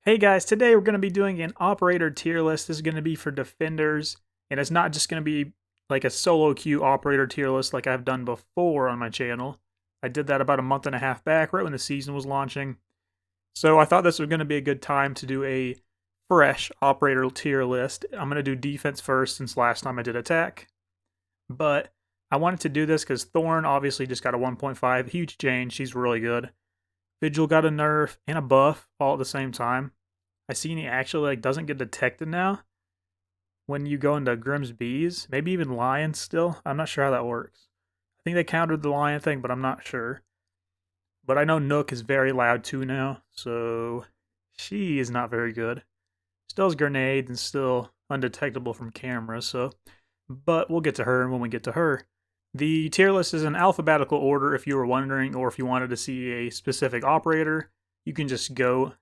Hey guys, today we're going to be doing an operator tier list. This is going to be for defenders, and it's not just going to be like a solo queue operator tier list like I've done before on my channel. I did that about a month and a half back, right when the season was launching. So I thought this was going to be a good time to do a fresh operator tier list. I'm going to do defense first since last time I did attack. But I wanted to do this because Thorn obviously just got a 1.5, huge change, she's really good. Vigil got a nerf and a buff all at the same time. I seen he actually doesn't get detected now when you go into Grimm's Bees. Maybe even Lions still. I'm not sure how that works. I think they countered the Lion thing, but I'm not sure. But I know Nook is very loud too now, so she is not very good. Still has grenades and still undetectable from camera, but we'll get to her when we get to her. The tier list is in alphabetical order if you were wondering, or if you wanted to see a specific operator, you can just go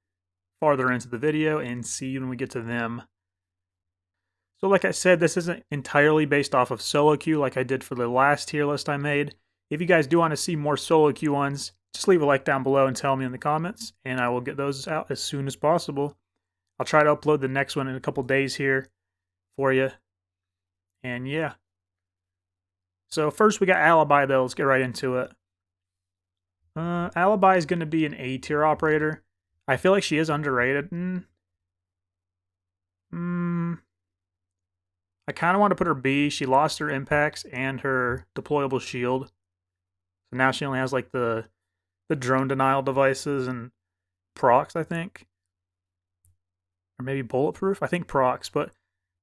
farther into the video and see when we get to them. So like I said, this isn't entirely based off of solo queue like I did for the last tier list I made. If you guys do want to see more solo queue ones, just leave a like down below and tell me in the comments, and I will get those out as soon as possible. I'll try to upload the next one in a couple days here for you. And yeah. So first we got Alibi though, let's get right into it. Alibi is going to be an A tier operator. I feel like she is underrated. I kind of want to put her B. She lost her impacts and her deployable shield. So now she only has like the drone denial devices and procs, I think. Or maybe bulletproof? I think procs, but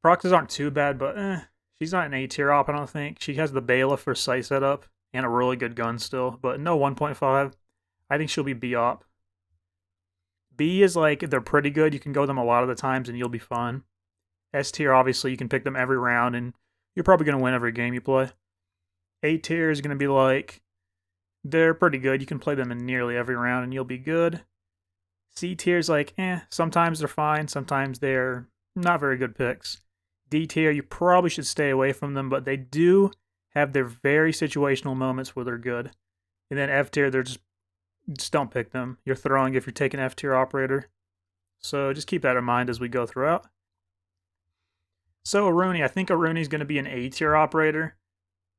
procs aren't too bad, but she's not an A tier op, I don't think. She has the bailiff for sight setup and a really good gun still, but no 1.5. I think she'll be B op. B is like, they're pretty good. You can go them a lot of the times and you'll be fine. S tier, obviously, you can pick them every round and you're probably going to win every game you play. A tier is going to be like, they're pretty good. You can play them in nearly every round and you'll be good. C tier is like, sometimes they're fine. Sometimes they're not very good picks. D tier, you probably should stay away from them, but they do have their very situational moments where they're good. And then F tier, they're just don't pick them. You're throwing if you're taking F tier operator. So just keep that in mind as we go throughout. So Aruni, I think Aruni's going to be an A tier operator.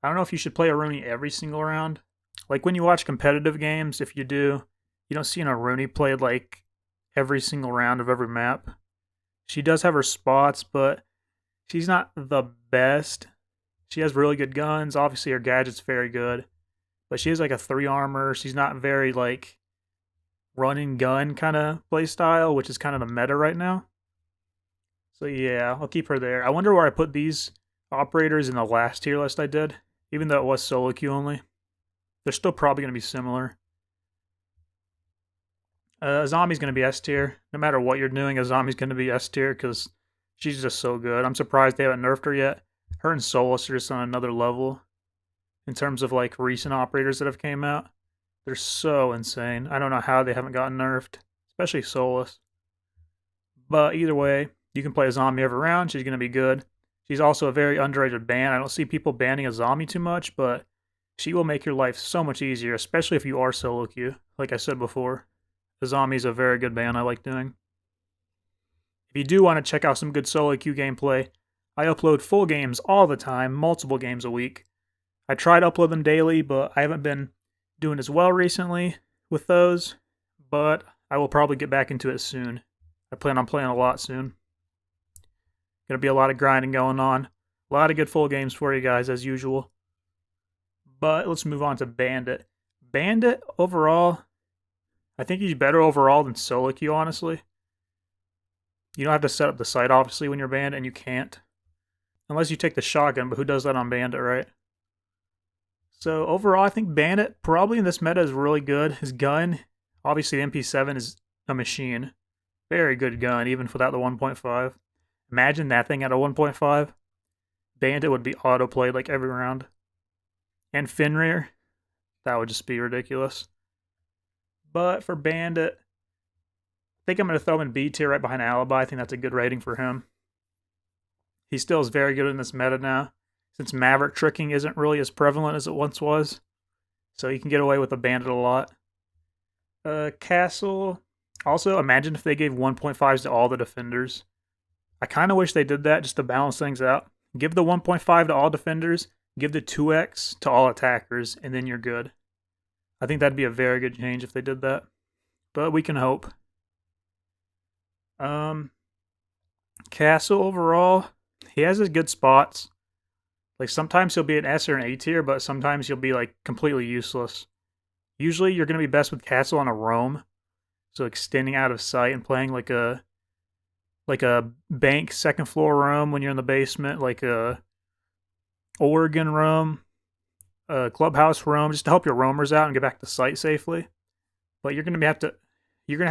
I don't know if you should play Aruni every single round. Like when you watch competitive games, if you do, you don't see an Aruni played like every single round of every map. She does have her spots, but she's not the best. She has really good guns. Obviously her gadget's very good. But she has like a 3 armor. She's not very like run and gun kind of play style, which is kind of the meta right now. So yeah, I'll keep her there. I wonder where I put these operators in the last tier list I did, even though it was solo queue only. They're still probably going to be similar. Zombie's going to be S tier. No matter what you're doing, a zombie's going to be S tier because she's just so good. I'm surprised they haven't nerfed her yet. Her and Solus are just on another level. In terms of like recent operators that have came out, they're so insane. I don't know how they haven't gotten nerfed, especially Solus. But either way, you can play a zombie every round. She's going to be good. She's also a very underrated ban. I don't see people banning a zombie too much, but she will make your life so much easier, especially if you are solo queue. Like I said before, the zombie is a very good ban I like doing. If you do want to check out some good solo queue gameplay, I upload full games all the time, multiple games a week. I try to upload them daily, but I haven't been doing as well recently with those, but I will probably get back into it soon. I plan on playing a lot soon. Gonna be a lot of grinding going on. A lot of good full games for you guys, as usual. But let's move on to Bandit. Bandit, overall, I think he's better overall than solo queue, honestly. You don't have to set up the sight, obviously, when you're Bandit, and you can't. Unless you take the shotgun, but who does that on Bandit, right? So overall, I think Bandit probably in this meta is really good. His gun, obviously the MP7 is a machine. Very good gun, even without the 1.5. Imagine that thing at a 1.5. Bandit would be auto-played like every round. And Fenrir, that would just be ridiculous. But for Bandit, I think I'm going to throw him in B tier right behind Alibi. I think that's a good rating for him. He still is very good in this meta now, since Maverick tricking isn't really as prevalent as it once was. So you can get away with a Bandit a lot. Castle, Also, imagine if they gave 1.5s to all the defenders. I kind of wish they did that just to balance things out. Give the 1.5 to all defenders, give the 2x to all attackers, and then you're good. I think that'd be a very good change if they did that. But we can hope. Castle overall, he has his good spots. Like sometimes he'll be an S or an A tier, but sometimes he'll be like completely useless. Usually you're going to be best with Castle on a roam. So extending out of sight and playing like a bank second floor roam when you're in the basement, like a Oregon roam, a clubhouse roam, just to help your roamers out and get back to sight safely. But you're gonna have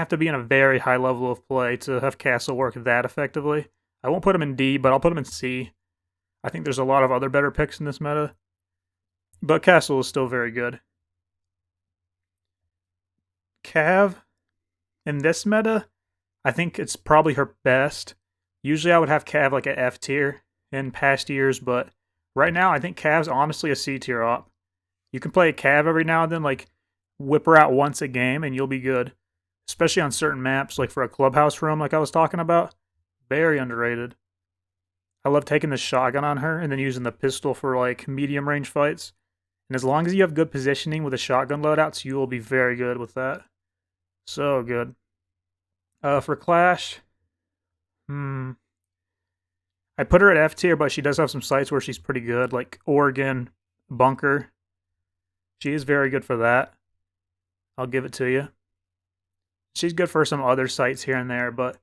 to be in a very high level of play to have Castle work that effectively. I won't put him in D, but I'll put him in C. I think there's a lot of other better picks in this meta, but Castle is still very good. Cav, in this meta, I think it's probably her best. Usually I would have Cav like an F tier in past years, but right now I think Cav's honestly a C tier op. You can play a Cav every now and then, like whip her out once a game and you'll be good. Especially on certain maps, like for a clubhouse room like I was talking about. Very underrated. I love taking the shotgun on her and then using the pistol for like medium range fights. And as long as you have good positioning with the shotgun loadouts, you will be very good with that. So good. For Clash, I put her at F tier, but she does have some sites where she's pretty good, like Oregon, Bunker. She is very good for that. I'll give it to you. She's good for some other sites here and there, but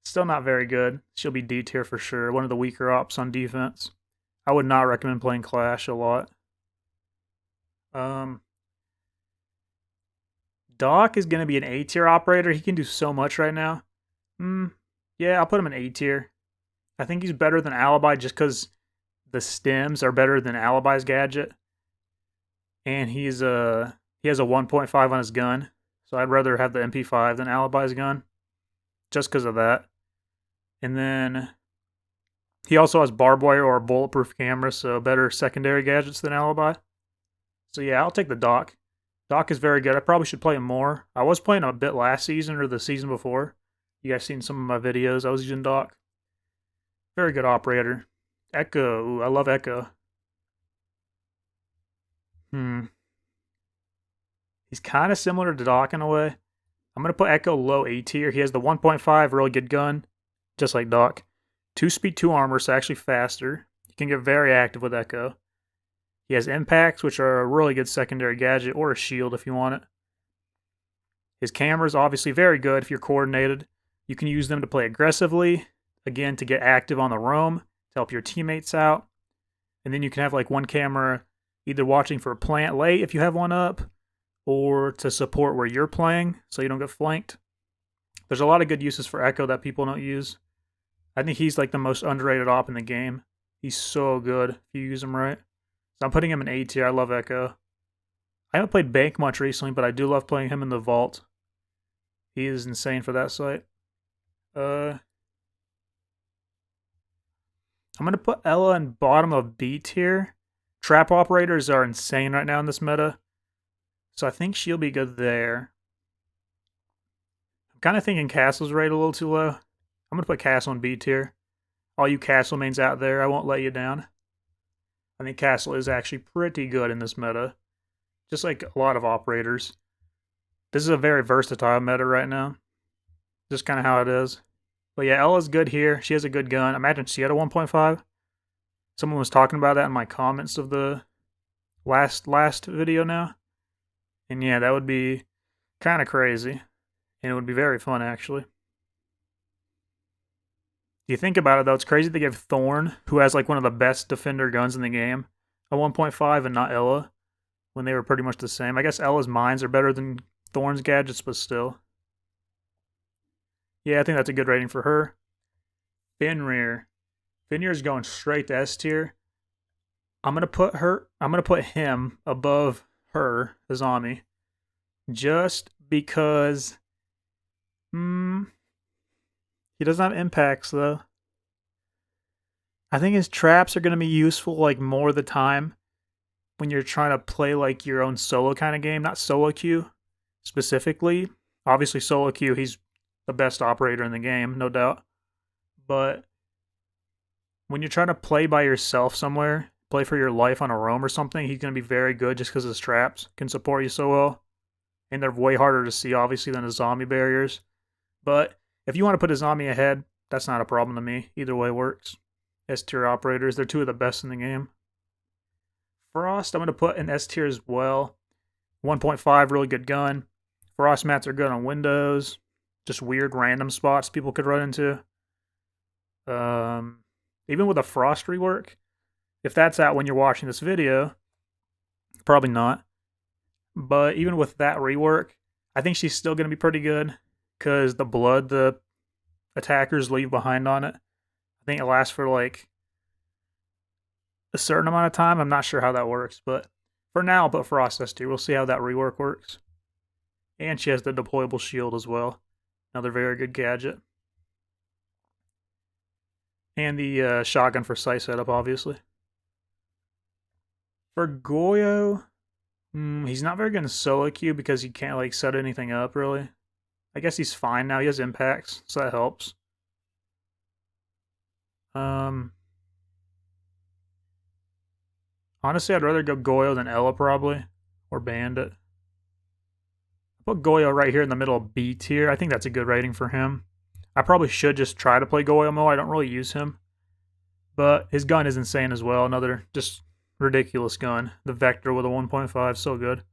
still not very good. She'll be D tier for sure. One of the weaker ops on defense. I would not recommend playing Clash a lot. Doc is going to be an A tier operator. He can do so much right now. Yeah, I'll put him in A tier. I think he's better than Alibi just because the stems are better than Alibi's gadget. And he has a 1.5 on his gun. So I'd rather have the MP5 than Alibi's gun. Just because of that. And then he also has barbed wire or a bulletproof camera, so better secondary gadgets than Alibi. So yeah, I'll take the Doc. Doc is very good. I probably should play him more. I was playing him a bit last season or the season before. You guys seen some of my videos. I was using Doc. Very good operator. Echo. Ooh, I love Echo. He's kind of similar to Doc in a way. I'm going to put Echo low A tier. He has the 1.5, really good gun, just like Doc. 2 speed, 2 armor, so actually faster. You can get very active with Echo. He has impacts, which are a really good secondary gadget, or a shield if you want it. His camera is obviously very good if you're coordinated. You can use them to play aggressively, again, to get active on the roam, to help your teammates out. And then you can have like one camera either watching for a plant late if you have one up, or to support where you're playing so you don't get flanked. There's a lot of good uses for Echo that people don't use. I think he's like the most underrated op in the game. He's so good if you use him right. So I'm putting him in A tier. I love Echo. I haven't played Bank much recently, but I do love playing him in the Vault. He is insane for that site. I'm going to put Ella in bottom of B tier. Trap operators are insane right now in this meta. So I think she'll be good there. I'm kind of thinking Castle's rated a little too low. I'm going to put Castle in B tier. All you Castle mains out there, I won't let you down. I think Castle is actually pretty good in this meta. Just like a lot of operators. This is a very versatile meta right now. Just kind of how it is. But yeah, Ella's good here. She has a good gun. Imagine she had a 1.5. Someone was talking about that in my comments of the last video now. And yeah, that would be kind of crazy. And it would be very fun, actually. If you think about it, though, it's crazy they give Thorn, who has like one of the best defender guns in the game, a 1.5 and not Ella, when they were pretty much the same. I guess Ella's mines are better than Thorn's gadgets, but still. Yeah, I think that's a good rating for her. Fenrir. Fenrir's going straight to S tier. I'm gonna put him above her, Azami, just because he doesn't have impacts though. I think his traps are gonna be useful like more of the time when you're trying to play like your own solo kind of game, not solo queue specifically. Obviously solo queue, he's the best operator in the game, no doubt. But when you're trying to play by yourself somewhere, play for your life on a roam or something, he's going to be very good just because his traps can support you so well. And they're way harder to see, obviously, than the zombie barriers. But if you want to put a zombie ahead, that's not a problem to me. Either way works. S tier operators, they're two of the best in the game. Frost, I'm going to put in S tier as well. 1.5, really good gun. Frost mats are good on windows. Just weird random spots people could run into. Even with a Frost rework, if that's out when you're watching this video, probably not. But even with that rework, I think she's still going to be pretty good because the blood the attackers leave behind on it, I think it lasts for like a certain amount of time. I'm not sure how that works, but for now, I'll put Frost S tier. We'll see how that rework works. And she has the deployable shield as well. Another very good gadget. And the shotgun for sight setup, obviously. For Goyo, he's not very good in solo queue because he can't like set anything up, really. I guess he's fine now. He has impacts, so that helps. Honestly, I'd rather go Goyo than Ella, probably. Or Bandit. I'll put Goyo right here in the middle of B tier. I think that's a good rating for him. I probably should just try to play Goyo more. I don't really use him. But his gun is insane as well. Another just ridiculous gun. The Vector with a 1.5, so good.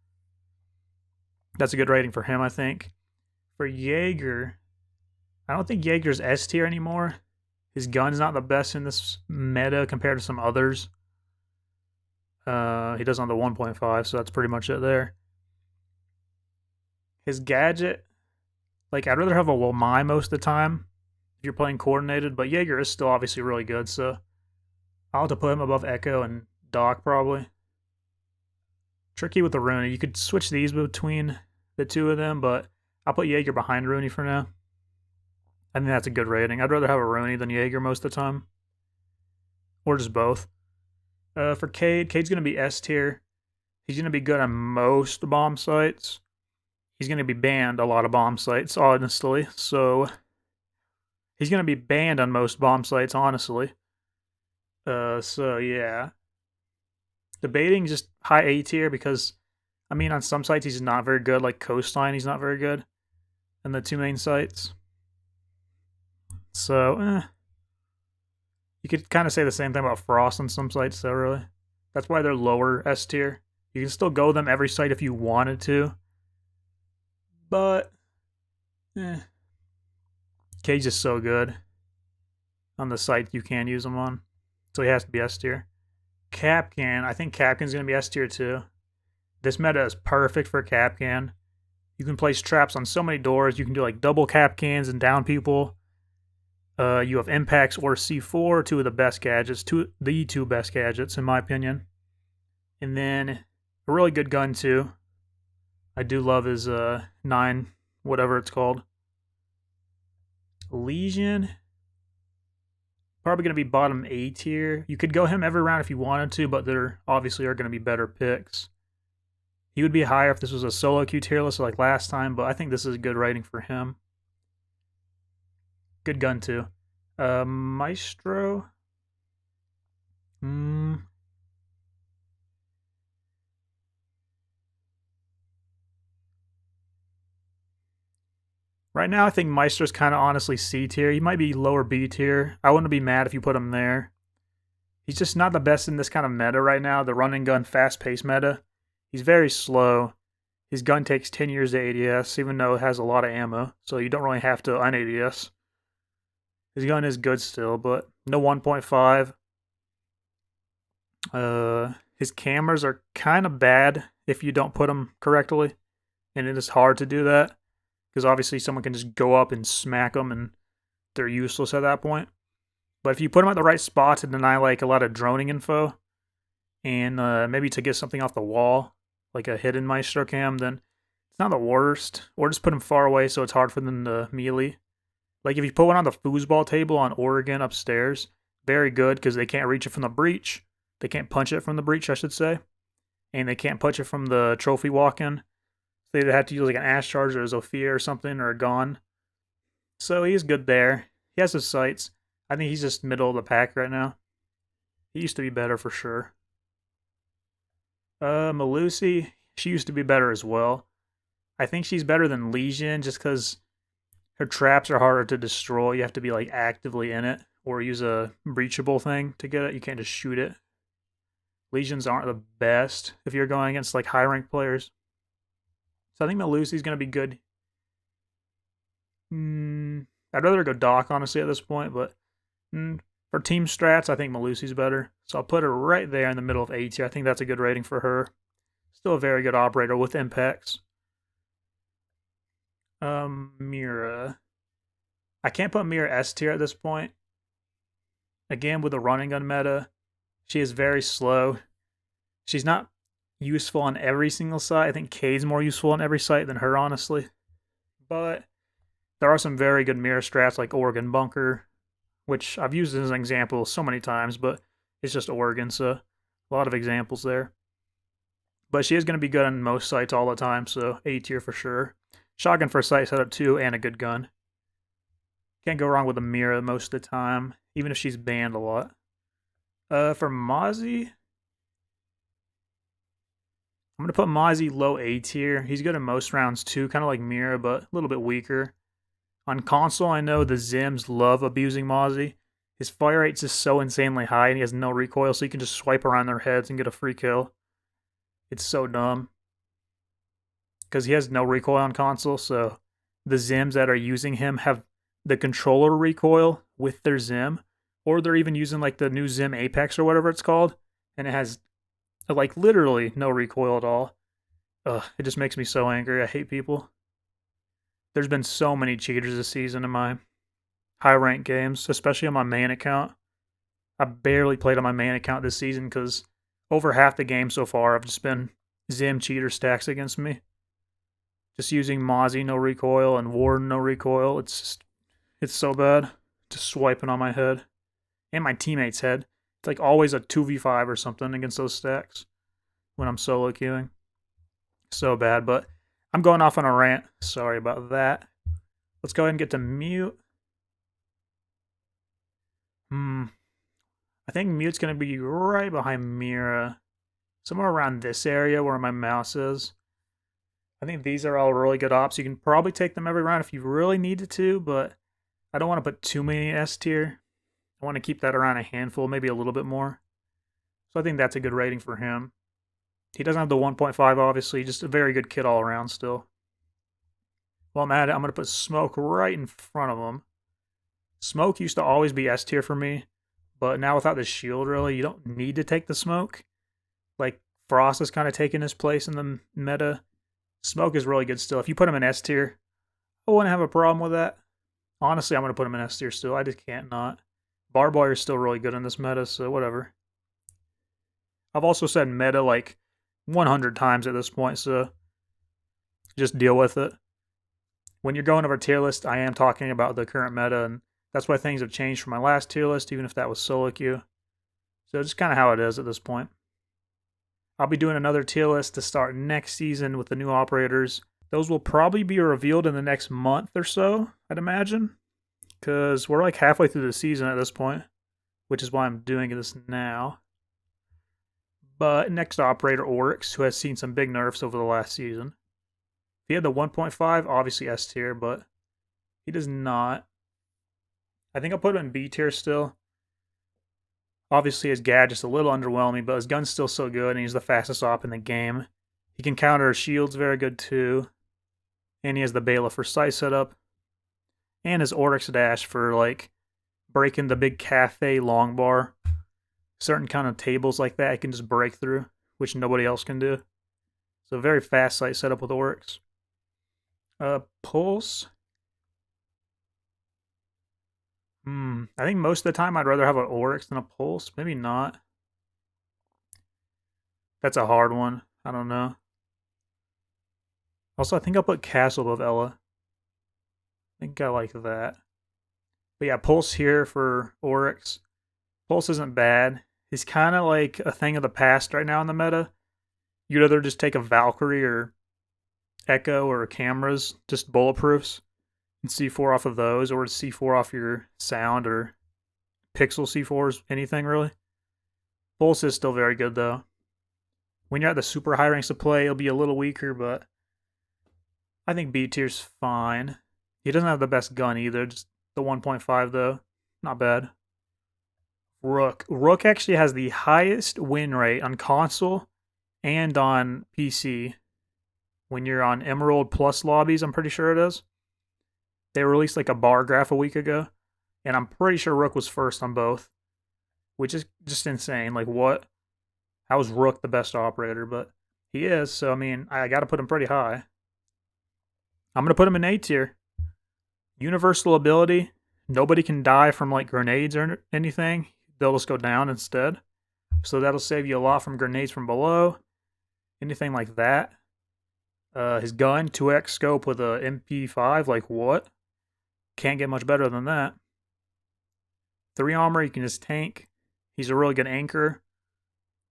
That's a good rating for him, I think. For Jaeger, I don't think Jaeger's S tier anymore. His gun's not the best in this meta compared to some others. He does on the 1.5, so that's pretty much it there. His gadget, like, I'd rather have a Wamai most of the time if you're playing coordinated, but Jaeger is still obviously really good, so I'll have to put him above Echo and Doc, probably. Tricky with the Rooney. You could switch these between the two of them, but I'll put Jaeger behind Rooney for now. I think that's a good rating. I'd rather have a Rooney than Jaeger most of the time. Or just both. For Cade, Cade's going to be S tier. He's going to be good on most bomb sites. He's going to be banned a lot of bomb sites, honestly. So, he's going to be banned on most bomb sites, honestly. So, yeah. Debating just high A tier because, I mean, on some sites he's not very good. Like Coastline, he's not very good. And the two main sites. So, you could kind of say the same thing about Frost on some sites, though, really. That's why they're lower S tier. You can still go them every site if you wanted to. But, Cage is so good on the site you can use them on. So he has to be S tier. Capcan, I think Capcan's going to be S tier too. This meta is perfect for Capcan. You can place traps on so many doors. You can do like double Capcans and down people. You have Impacts or C4, two of the best gadgets, the two best gadgets in my opinion. And then a really good gun too. I do love his 9, whatever it's called. Legion, probably going to be bottom A tier. You could go him every round if you wanted to, but there obviously are going to be better picks. He would be higher if this was a solo queue tier list like last time, but I think this is a good rating for him. Good gun too. Maestro. Right now, I think Maestro's kind of honestly C tier. He might be lower B tier. I wouldn't be mad if you put him there. He's just not the best in this kind of meta right now, the run and gun fast-paced meta. He's very slow. His gun takes 10 years to ADS, even though it has a lot of ammo, so you don't really have to un-ADS. His gun is good still, but no 1.5. His cameras are kind of bad if you don't put them correctly, and it is hard to do that. Because obviously someone can just go up and smack them and they're useless at that point. But if you put them at the right spot to deny like a lot of droning info and maybe to get something off the wall, like a hidden Maestro cam, then it's not the worst. Or just put them far away so it's hard for them to melee. Like if you put one on the foosball table on Oregon upstairs, very good because they can't reach it from the breach. They can't punch it from the breach, I should say. And they can't punch it from the trophy walk-in. They'd have to use like an Ash Charge or a Zofia or something or a Gon. So he's good there. He has his sights. I think he's just middle of the pack right now. He used to be better for sure. Malusi, she used to be better as well. I think she's better than Legion just because her traps are harder to destroy. You have to be like actively in it or use a breachable thing to get it. You can't just shoot it. Legions aren't the best if you're going against like high rank players. So I think Malusi's going to be good. I'd rather go Doc honestly at this point, but for team strats, I think Malusi's better. So I'll put her right there in the middle of A tier. I think that's a good rating for her. Still a very good operator with impacts. Mira. I can't put Mira S tier at this point. Again, with the running gun meta, she is very slow. She's not useful on every single site. I think Kade's more useful on every site than her, honestly. But there are some very good Mira strats like Oregon Bunker, which I've used as an example so many times, but it's just Oregon, so a lot of examples there. But she is going to be good on most sites all the time, so A tier for sure. Shotgun for site setup too, and a good gun. Can't go wrong with a Mira most of the time, even if she's banned a lot. For Mozzie, I'm going to put Mozzie low A tier. He's good in most rounds too, kind of like Mira, but a little bit weaker. On console, I know the Zims love abusing Mozzie. His fire rate's just so insanely high, and he has no recoil, so you can just swipe around their heads and get a free kill. It's so dumb. Because he has no recoil on console, so the Zims that are using him have the controller recoil with their Zim, or they're even using like the new Zim Apex or whatever it's called, and it has like literally no recoil at all. It just makes me so angry. I hate people. There's been so many cheaters this season in my high rank games, especially on my main account. I barely played on my main account this season because over half the game so far have just been Zim cheater stacks against me. Just using Mozzie no recoil and Warden no recoil. It's so bad. Just swiping on my head. And my teammate's head. It's like always a 2v5 or something against those stacks when I'm solo queuing. So bad, but I'm going off on a rant. Sorry about that. Let's go ahead and get to Mute. I think Mute's going to be right behind Mira. Somewhere around this area where my mouse is. I think these are all really good ops. You can probably take them every round if you really needed to, but I don't want to put too many in S tier. I want to keep that around a handful, maybe a little bit more. So I think that's a good rating for him. He doesn't have the 1.5, obviously, just a very good kid all around still. While I'm at it, I'm going to put Smoke right in front of him. Smoke used to always be S tier for me, but now without the shield, really, you don't need to take the Smoke. Like, Frost is kind of taking his place in the meta. Smoke is really good still. If you put him in S tier, I wouldn't have a problem with that. Honestly, I'm going to put him in S tier still. I just can't not. Barbed Wire is still really good in this meta, so whatever. I've also said meta like 100 times at this point, so just deal with it. When you're going over tier list, I am talking about the current meta, and that's why things have changed from my last tier list, even if that was solo queue. So it's kind of how it is at this point. I'll be doing another tier list to start next season with the new operators. Those will probably be revealed in the next month or so, I'd imagine. Because we're like halfway through the season at this point, which is why I'm doing this now. But next operator, Oryx, who has seen some big nerfs over the last season. If he had the 1.5, obviously S tier, but he does not. I think I'll put him in B tier still. Obviously, his gadget's a little underwhelming, but his gun's still so good, and he's the fastest op in the game. He can counter shields very good too. And he has the Bailiff for sight setup. And his Oryx dash for like breaking the big cafe long bar. Certain kind of tables like that, he can just break through, which nobody else can do. So very fast sight setup with Oryx. Pulse. I think most of the time I'd rather have an Oryx than a Pulse. Maybe not. That's a hard one. I don't know. Also, I think I'll put Castle above Ella. I think I like that. But yeah, Pulse here for Oryx. Pulse isn't bad. He's kind of like a thing of the past right now in the meta. You'd either just take a Valkyrie or Echo or cameras, just bulletproofs, and C4 off of those, or C4 off your sound, or pixel C4s, anything really. Pulse is still very good though. When you're at the super high ranks of play, it'll be a little weaker, but I think B tier's fine. He doesn't have the best gun either, just the 1.5 though. Not bad. Rook. Rook actually has the highest win rate on console and on PC. When you're on Emerald Plus lobbies, I'm pretty sure it is. They released like a bar graph a week ago, and I'm pretty sure Rook was first on both, which is just insane. Like, what? How is Rook the best operator? But he is, so I mean, I got to put him pretty high. I'm going to put him in A tier. Universal ability. Nobody can die from like grenades or anything. They'll just go down instead. So that'll save you a lot from grenades from below. Anything like that. His gun, 2x scope with a MP5, like what? Can't get much better than that. 3 armor, you can just tank. He's a really good anchor.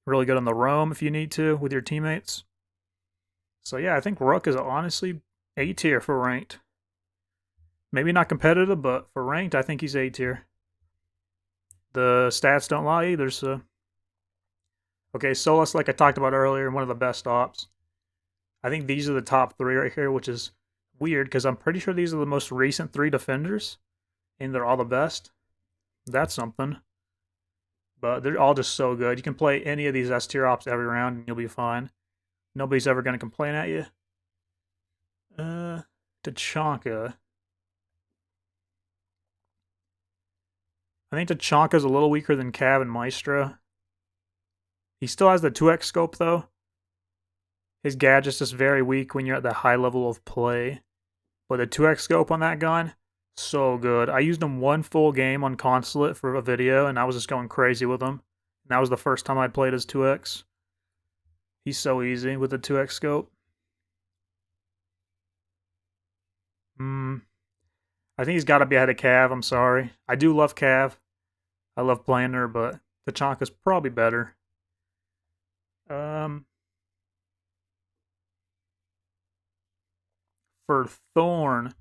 Really good on the roam if you need to with your teammates. So yeah, I think Rook is honestly A tier for ranked. Maybe not competitive, but for ranked, I think he's A tier. The stats don't lie either, so. Okay, Solus, like I talked about earlier, one of the best ops. I think these are the top 3 right here, which is weird because I'm pretty sure these are the most recent 3 defenders, and they're all the best. That's something. But they're all just so good. You can play any of these S tier ops every round and you'll be fine. Nobody's ever going to complain at you. Tachanka. I think Tachanka's a little weaker than Cav and Maestro. He still has the 2x scope though. His gadget's just very weak when you're at the high level of play. But the 2x scope on that gun, so good. I used him 1 full game on Consulate for a video, and I was just going crazy with him. And that was the first time I'd played as 2x. He's so easy with the 2x scope. I think he's got to be ahead of Cav, I'm sorry. I do love Cav. I love playing her, but Tachanka's probably better. For Thorn,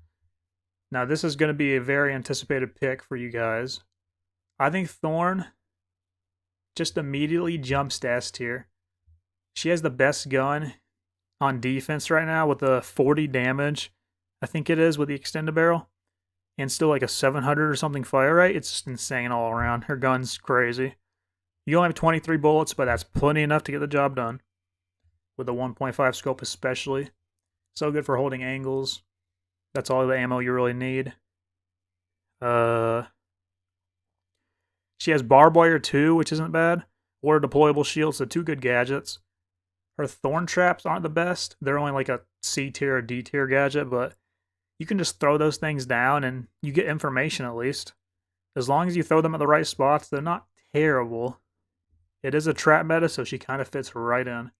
now this is going to be a very anticipated pick for you guys. I think Thorn just immediately jumps to S tier. She has the best gun on defense right now with a 40 damage, I think it is, with the extended barrel, and still like a 700 or something fire rate. It's just insane all around. Her gun's crazy. You only have 23 bullets, but that's plenty enough to get the job done. With the 1.5 scope especially. So good for holding angles. That's all the ammo you really need. She has barbed wire too, which isn't bad. Or deployable shields, so 2 good gadgets. Her thorn traps aren't the best. They're only like a C tier or D tier gadget, but you can just throw those things down and you get information at least. As long as you throw them at the right spots, they're not terrible. It is a trap meta, so she kind of fits right in.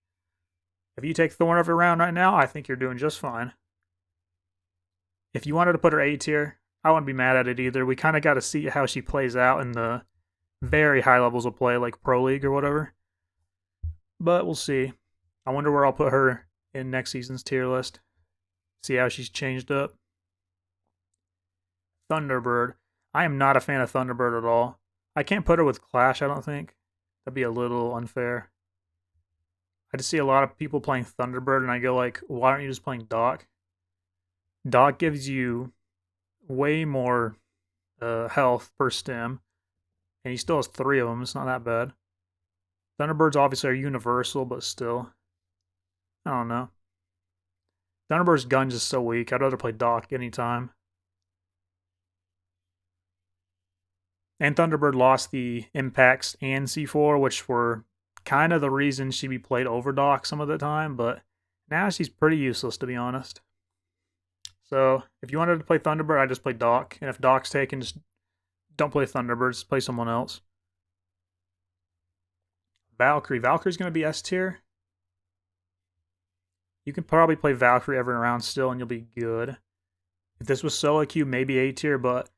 If you take Thorn every round right now, I think you're doing just fine. If you wanted to put her A tier, I wouldn't be mad at it either. We kind of got to see how she plays out in the very high levels of play, like Pro League or whatever. But we'll see. I wonder where I'll put her in next season's tier list. See how she's changed up. Thunderbird. I am not a fan of Thunderbird at all. I can't put her with Clash, I don't think. That'd be a little unfair. I just see a lot of people playing Thunderbird, and I go like, why aren't you just playing Doc? Doc gives you way more health per stim, and he still has 3 of them. It's not that bad. Thunderbirds obviously are universal, but still. I don't know. Thunderbird's gun's just so weak. I'd rather play Doc anytime. And Thunderbird lost the impacts and C4, which were kind of the reason she'd be played over Doc some of the time, but now she's pretty useless, to be honest. So if you wanted to play Thunderbird, I just play Doc, and if Doc's taken, just don't play Thunderbird, just play someone else. Valkyrie. Valkyrie's going to be S tier. You can probably play Valkyrie every round still, and you'll be good. If this was solo queue, maybe A tier, but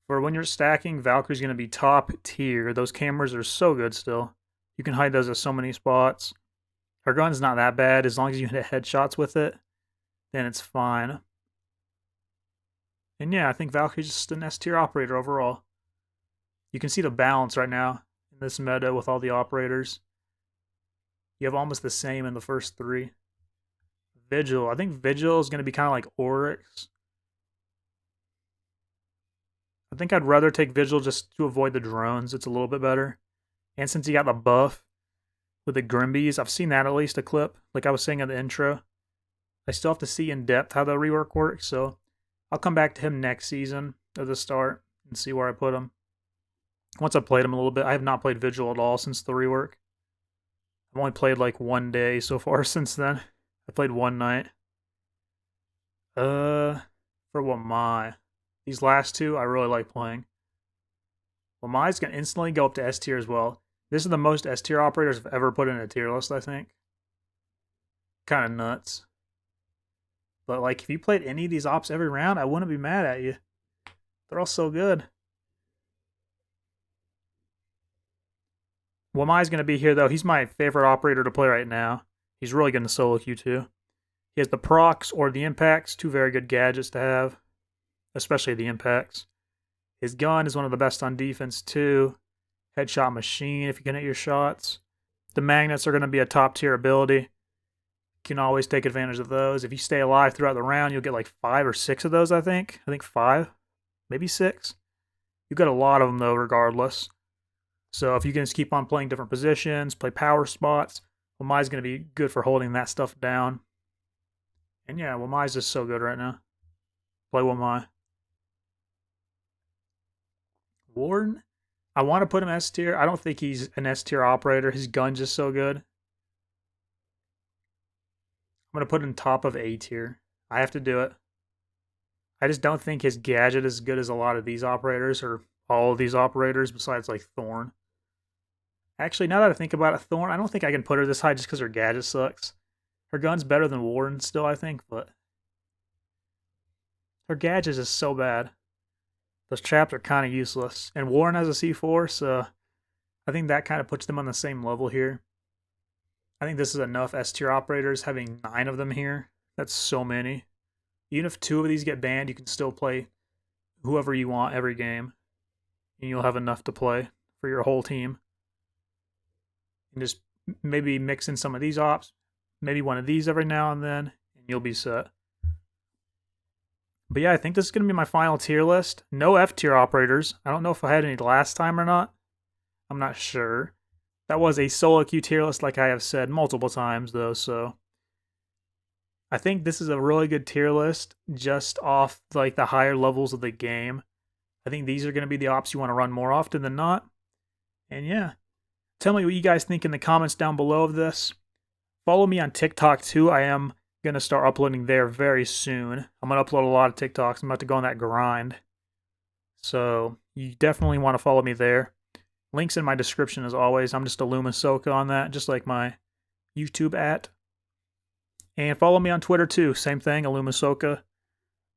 for when you're stacking, Valkyrie's going to be top tier. Those cameras are so good still. You can hide those at so many spots. Her gun's not that bad. As long as you hit headshots with it, then it's fine. And yeah, I think Valkyrie's just an S tier operator overall. You can see the balance right now in this meta with all the operators. You have almost the same in the first three. Vigil. I think Vigil is going to be kind of like Oryx. I think I'd rather take Vigil just to avoid the drones. It's a little bit better. And since he got the buff with the Grimbies, I've seen that at least a clip, like I was saying in the intro. I still have to see in depth how the rework works, so I'll come back to him next season at the start and see where I put him. Once I've played him a little bit, I have not played Vigil at all since the rework. I've only played like one day so far since then. I played one night. For Wamai. These last two, I really like playing. Wamai's going to instantly go up to S tier as well. This is the most S tier operators I've ever put in a tier list, I think. Kind of nuts. But like, if you played any of these ops every round, I wouldn't be mad at you. They're all so good. Wamai's going to be here, though. He's my favorite operator to play right now. He's really good in solo queue, too. He has the procs or the impacts, two very good gadgets to have, especially the impacts. His gun is one of the best on defense, too. Headshot machine if you can hit your shots. The magnets are going to be a top tier ability. You can always take advantage of those. If you stay alive throughout the round, you'll get like 5 or 6 of those, I think. I think 5, maybe 6. You get a lot of them, though, regardless. So if you can just keep on playing different positions, play power spots, Wamai's going to be good for holding that stuff down. And yeah, Wamai's just so good right now. Play Wamai. Warden? I want to put him S tier. I don't think he's an S tier operator. His gun's just so good. I'm going to put him top of A tier. I have to do it. I just don't think his gadget is as good as a lot of these operators, or all of these operators besides like Thorn. Actually, now that I think about it, Thorn, I don't think I can put her this high just because her gadget sucks. Her gun's better than Warden still, I think, but her gadget is so bad. Those traps are kind of useless. And Warren has a C4, so I think that kind of puts them on the same level here. I think this is enough S tier operators, having 9 of them here. That's so many. Even if 2 of these get banned, you can still play whoever you want every game. And you'll have enough to play for your whole team. And just maybe mix in some of these ops, maybe one of these every now and then, and you'll be set. But yeah, I think this is going to be my final tier list. No F tier operators. I don't know if I had any last time or not. I'm not sure. That was a solo queue tier list, like I have said multiple times, though, so I think this is a really good tier list just off like the higher levels of the game. I think these are going to be the ops you want to run more often than not. And yeah, tell me what you guys think in the comments down below of this. Follow me on TikTok too. I am going to start uploading there very soon. I'm going to upload a lot of TikToks. I'm about to go on that grind. So you definitely want to follow me there. Links in my description as always. I'm just sieqe on that, just like my YouTube @ And follow me on Twitter too. Same thing, sieqe.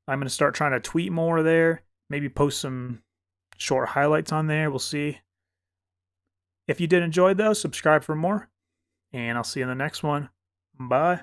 I'm going to start trying to tweet more there. Maybe post some short highlights on there. We'll see. If you did enjoy those, subscribe for more. And I'll see you in the next one. Bye.